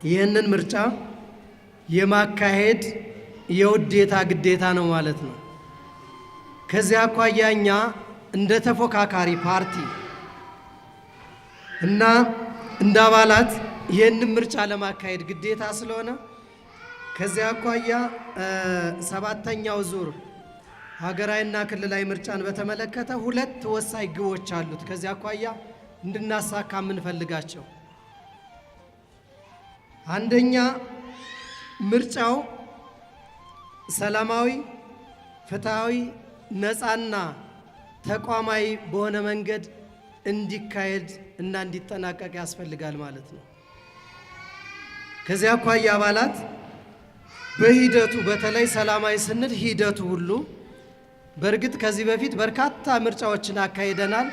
ይህንን ምርጫ የማካሄድ የውዴታ ግዴታ ነው ማለት ነው። ከዚያ አኳያ እኛ እንደ ተፎካካሪ ፓርቲ እና እንደ አባላት ይህንን ምርጫ ለማካሄድ ግዴታ ስለሆነ ከዚያ አኳያ ሰባተኛው ዙር ሀገራዊና ክልላዊ ምርጫን በተመለከተ ሁለት ወሳኝ ግቦች አሉት። ከዚያ አኳያ እንድናሳካ የምንፈልጋቸው አንደኛ ምርጫው ሰላማዊ፣ ፍትሃዊ፣ ነፃና ተቋማዊ በሆነ መንገድ እንዲካሄድ እና እንዲጠናቀቅ ያስፈልጋል ማለት ነው። ከዚያ አኳያ አባላት በሂደቱ በተለይ ሰላማዊ ስንል ሂደቱ ሁሉ በእርግጥ ከዚህ በፊት በርካታ ምርጫዎችን አካሂደናል፣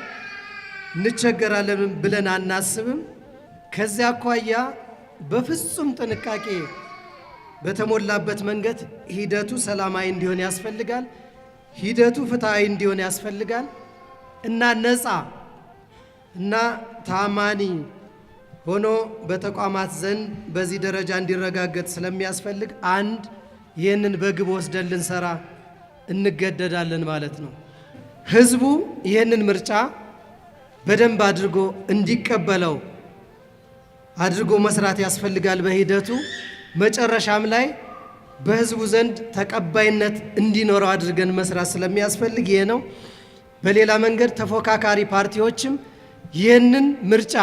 እንቸገራለን ብለን አናስብም። ከዚያ አኳያ በፍጹም ጥንቃቄ በተሞላበት መንገድ ሂደቱ ሰላማዊ እንዲሆን ያስፈልጋል። ሂደቱ ፍትሃዊ እንዲሆን ያስፈልጋል እና ነፃ እና ታማኒ ሆኖ በተቋማት ዘንድ በዚህ ደረጃ እንዲረጋገጥ ስለሚያስፈልግ አንድ ይህንን በግብ ወስደን ልንሰራ እንገደዳለን ማለት ነው። ህዝቡ ይህንን ምርጫ በደንብ አድርጎ እንዲቀበለው አድርጎ መስራት ያስፈልጋል። በሂደቱ መጨረሻም ላይ በህዝቡ ዘንድ ተቀባይነት እንዲኖረው አድርገን መስራት ስለሚያስፈልግ ይሄ ነው። በሌላ መንገድ ተፎካካሪ ፓርቲዎችም ይህንን ምርጫ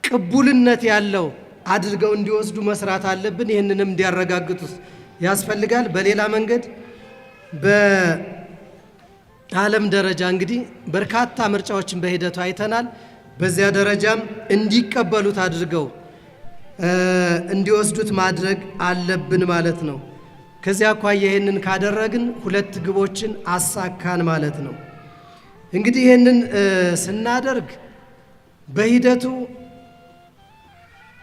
ቅቡልነት ያለው አድርገው እንዲወስዱ መስራት አለብን። ይህንንም እንዲያረጋግጡ ያስፈልጋል። በሌላ መንገድ በዓለም ደረጃ እንግዲህ በርካታ ምርጫዎችን በሂደቱ አይተናል። በዚያ ደረጃም እንዲቀበሉት አድርገው እንዲወስዱት ማድረግ አለብን ማለት ነው። ከዚያ አኳያ ይህንን ካደረግን ሁለት ግቦችን አሳካን ማለት ነው። እንግዲህ ይህንን ስናደርግ በሂደቱ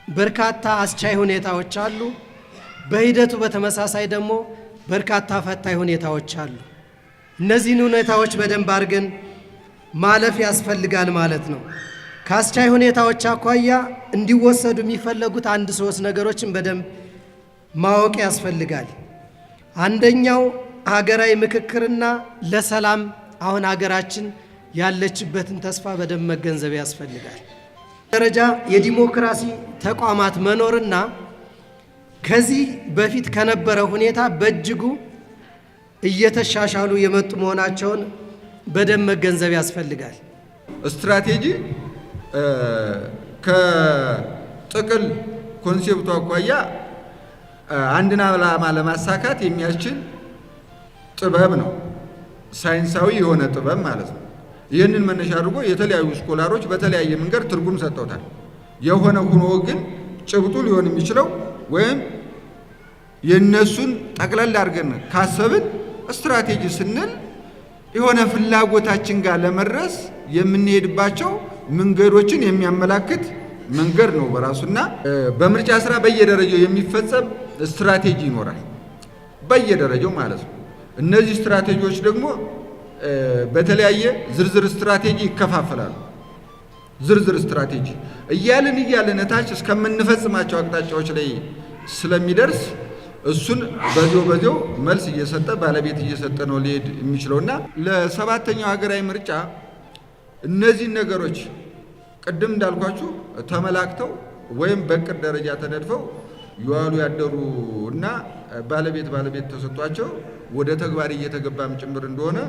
በርካታ አስቻይ ሁኔታዎች አሉ። በሂደቱ በተመሳሳይ ደግሞ በርካታ ፈታኝ ሁኔታዎች አሉ። እነዚህን ሁኔታዎች በደንብ አድርገን ማለፍ ያስፈልጋል ማለት ነው። ከአስቻይ ሁኔታዎች አኳያ እንዲወሰዱ የሚፈለጉት አንድ ሶስት ነገሮችን በደንብ ማወቅ ያስፈልጋል። አንደኛው ሀገራዊ ምክክርና ለሰላም አሁን ሀገራችን ያለችበትን ተስፋ በደንብ መገንዘብ ያስፈልጋል። ደረጃ የዲሞክራሲ ተቋማት መኖርና ከዚህ በፊት ከነበረ ሁኔታ በእጅጉ እየተሻሻሉ የመጡ መሆናቸውን በደንብ መገንዘብ ያስፈልጋል። ስትራቴጂ ከጥቅል ኮንሴፕቱ አኳያ አንድን ዓላማ ለማሳካት የሚያስችል ጥበብ ነው። ሳይንሳዊ የሆነ ጥበብ ማለት ነው። ይህንን መነሻ አድርጎ የተለያዩ ስኮላሮች በተለያየ መንገድ ትርጉም ሰጥተውታል። የሆነ ሆኖ ግን ጭብጡ ሊሆን የሚችለው ወይም የነሱን ጠቅለል አድርገን ካሰብን ስትራቴጂ ስንል የሆነ ፍላጎታችን ጋር ለመድረስ የምንሄድባቸው መንገዶችን የሚያመላክት መንገድ ነው በራሱና በምርጫ ስራ በየደረጃው የሚፈጸም ስትራቴጂ ይኖራል። በየደረጃው ማለት ነው። እነዚህ ስትራቴጂዎች ደግሞ በተለያየ ዝርዝር ስትራቴጂ ይከፋፈላሉ። ዝርዝር ስትራቴጂ እያልን ታች እስከምንፈጽማቸው አቅጣጫዎች ላይ ስለሚደርስ እሱን በዚያው መልስ እየሰጠ ባለቤት እየሰጠ ነው ሊሄድ የሚችለውና ለሰባተኛው ሀገራዊ ምርጫ እነዚህ ነገሮች ቅድም እንዳልኳችሁ ተመላክተው ወይም በቅድ ደረጃ ተነድፈው ይዋሉ ያደሩ እና ባለቤት ተሰጥቷቸው ወደ ተግባር እየተገባም ጭምር እንደሆነ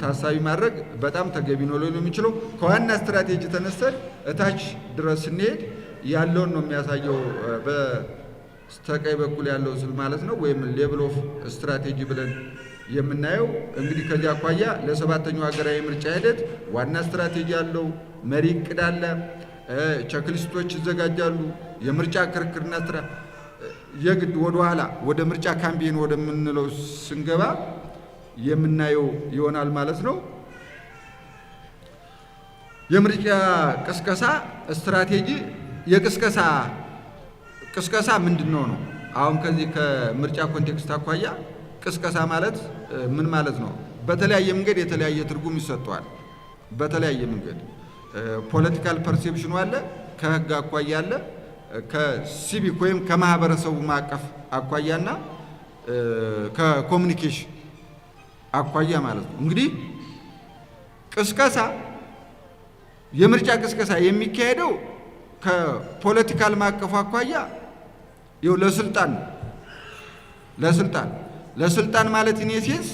ታሳቢ ማድረግ በጣም ተገቢ ነው ሊሆን የሚችለው። ከዋና ስትራቴጂ ተነስተን እታች ድረስ ስንሄድ ያለውን ነው የሚያሳየው። በስተቀኝ በኩል ያለው ስል ማለት ነው ወይም ሌቭል ኦፍ ስትራቴጂ ብለን የምናየው እንግዲህ ከዚህ አኳያ ለሰባተኛው ሀገራዊ ምርጫ ሂደት ዋና ስትራቴጂ ያለው መሪ እቅድ አለ፣ ቼክሊስቶች ይዘጋጃሉ። የምርጫ ክርክርና የግድ ወደ ኋላ ወደ ምርጫ ካምፔን ወደምንለው ስንገባ የምናየው ይሆናል ማለት ነው። የምርጫ ቅስቀሳ ስትራቴጂ ቅስቀሳ ምንድነው ነው? አሁን ከዚህ ከምርጫ ኮንቴክስት አኳያ ቅስቀሳ ማለት ምን ማለት ነው? በተለያየ መንገድ የተለያየ ትርጉም ይሰጠዋል። በተለያየ መንገድ ፖለቲካል ፐርሴፕሽኑ አለ፣ ከህግ አኳያ አለ፣ ከሲቪክ ወይም ከማህበረሰቡ ማቀፍ አኳያና ከኮሙኒኬሽን አኳያ ማለት ነው። እንግዲህ ቅስቀሳ የምርጫ ቅስቀሳ የሚካሄደው ከፖለቲካል ማቀፉ አኳያ ይኸው ለስልጣን ማለት ኢኔሴንስ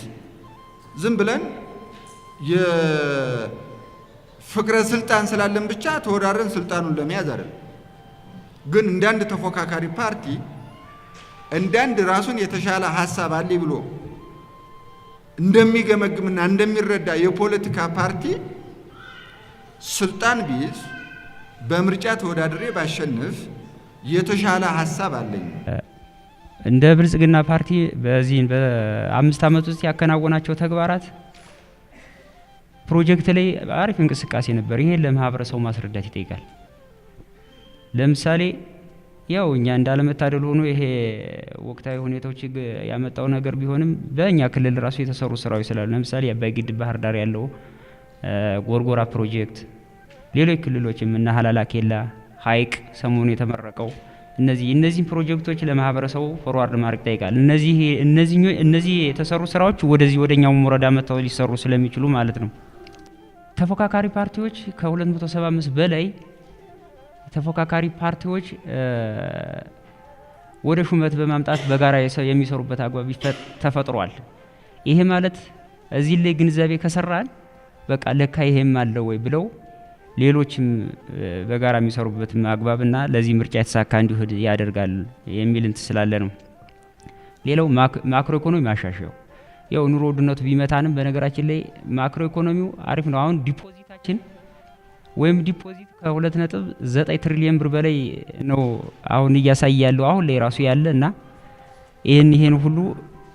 ዝም ብለን የፍቅረ ስልጣን ስላለን ብቻ ተወዳድረን ስልጣኑን ለመያዝ አይደለም። ግን እንዳንድ ተፎካካሪ ፓርቲ እንዳንድ ራሱን የተሻለ ሀሳብ አለ ብሎ እንደሚገመግምና እንደሚረዳ የፖለቲካ ፓርቲ ስልጣን ቢይዝ በምርጫ ተወዳድሬ ባሸንፍ የተሻለ ሀሳብ አለኝ። እንደ ብልጽግና ፓርቲ በዚህ በ5 ዓመት ውስጥ ያከናወናቸው ተግባራት ፕሮጀክት ላይ አሪፍ እንቅስቃሴ ነበር። ይሄን ለማህበረሰቡ ማስረዳት ይጠይቃል። ለምሳሌ ያው እኛ እንዳለመታደል ሆኖ ይሄ ወቅታዊ ሁኔታዎች ያመጣው ነገር ቢሆንም በእኛ ክልል ራሱ የተሰሩ ስራዎች ስላሉ ለምሳሌ አባይ ግድብ ባህር ዳር ያለው ጎርጎራ ፕሮጀክት፣ ሌሎች ክልሎችም እና ሀላላ ኬላ፣ ሀይቅ ሰሞኑን የተመረቀው እነዚህ ፕሮጀክቶች ለማህበረሰቡ ፎርዋርድ ማድረግ ይጠይቃል። እነዚህ የተሰሩ ስራዎች ወደኛው ወረዳ መጥተው ሊሰሩ ስለሚችሉ ማለት ነው። ተፎካካሪ ፓርቲዎች ከ275 በላይ ተፎካካሪ ፓርቲዎች ወደ ሹመት በማምጣት በጋራ የሚሰሩበት አግባብ ተፈጥሯል። ይሄ ማለት እዚህ ላይ ግንዛቤ ከሰራን በቃ ለካ ይሄም አለው ወይ ብለው ሌሎችም በጋራ የሚሰሩበት አግባብና ለዚህ ምርጫ የተሳካ እንዲሆን ያደርጋል የሚል እንት ስላለ ነው። ሌላው ማክሮ ኢኮኖሚ ማሻሻያው ያው ኑሮ ውድነቱ ቢመታንም በነገራችን ላይ ማክሮ ኢኮኖሚው አሪፍ ነው። አሁን ዲፖዚታችን ወይም ዲፖዚት ከ2.9 ትሪሊዮን ብር በላይ ነው አሁን እያሳየ ያለው አሁን ላይ ራሱ ያለ እና ይሄን ሁሉ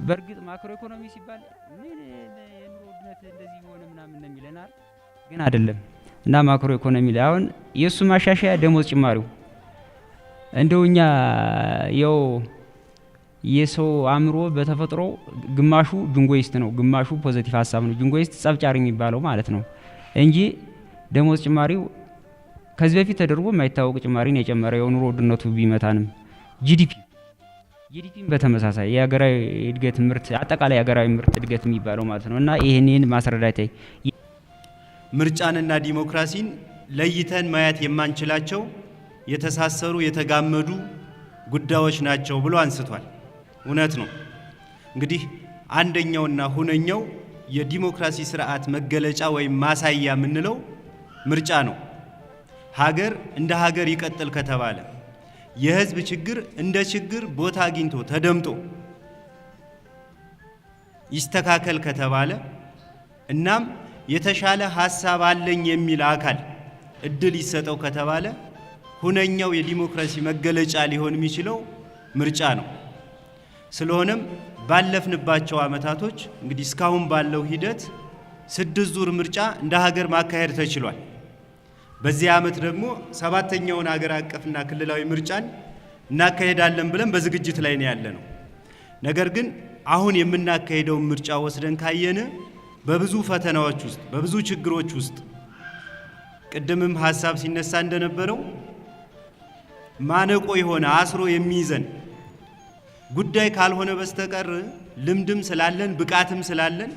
በእርግጥ ማክሮ ኢኮኖሚ ሲባል ምን የኑሮ ውድነት እንደዚህ ሆነ ምናምን ነው የሚለናል፣ ግን አይደለም። እና ማክሮ ኢኮኖሚ ላይ አሁን የሱ ማሻሻያ ደሞዝ ጭማሪው እንደውኛ ያው የሰው አእምሮ በተፈጥሮ ግማሹ ጅንጎይስት ነው፣ ግማሹ ፖዚቲቭ ሀሳብ ነው። ጅንጎይስት ጸብጫሪ የሚባለው ማለት ነው እንጂ ደሞዝ ጭማሪው ከዚህ በፊት ተደርጎ የማይታወቅ ጭማሪ ነው የጨመረው። የኑሮ ውድነቱ ቢመታንም ጂዲፒም በተመሳሳይ የሀገራዊ እድገት ምርት አጠቃላይ የሀገራዊ ምርት እድገት የሚባለው ማለት ነው። እና ይሄንን ማስረዳት ምርጫንና ዲሞክራሲን ለይተን ማየት የማንችላቸው የተሳሰሩ የተጋመዱ ጉዳዮች ናቸው ብሎ አንስቷል። እውነት ነው። እንግዲህ አንደኛውና ሁነኛው የዲሞክራሲ ስርዓት መገለጫ ወይም ማሳያ የምንለው ምርጫ ነው። ሀገር እንደ ሀገር ይቀጥል ከተባለ የህዝብ ችግር እንደ ችግር ቦታ አግኝቶ ተደምጦ ይስተካከል ከተባለ እናም የተሻለ ሀሳብ አለኝ የሚል አካል እድል ይሰጠው ከተባለ ሁነኛው የዲሞክራሲ መገለጫ ሊሆን የሚችለው ምርጫ ነው። ስለሆነም ባለፍንባቸው አመታቶች እንግዲህ እስካሁን ባለው ሂደት 6 ዙር ምርጫ እንደ ሀገር ማካሄድ ተችሏል። በዚህ አመት ደግሞ 7ኛውን ሀገር አቀፍና ክልላዊ ምርጫን እናካሄዳለን ብለን በዝግጅት ላይ ነው ያለነው። ነገር ግን አሁን የምናካሄደው ምርጫ ወስደን ካየነ በብዙ ፈተናዎች ውስጥ በብዙ ችግሮች ውስጥ ቅድምም ሐሳብ ሲነሳ እንደነበረው ማነቆ የሆነ አስሮ የሚይዘን ጉዳይ ካልሆነ በስተቀር ልምድም ስላለን ብቃትም ስላለን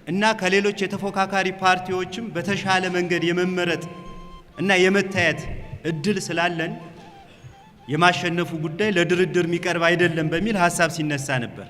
እና ከሌሎች የተፎካካሪ ፓርቲዎችም በተሻለ መንገድ የመመረጥ እና የመታየት እድል ስላለን የማሸነፉ ጉዳይ ለድርድር የሚቀርብ አይደለም በሚል ሐሳብ ሲነሳ ነበር።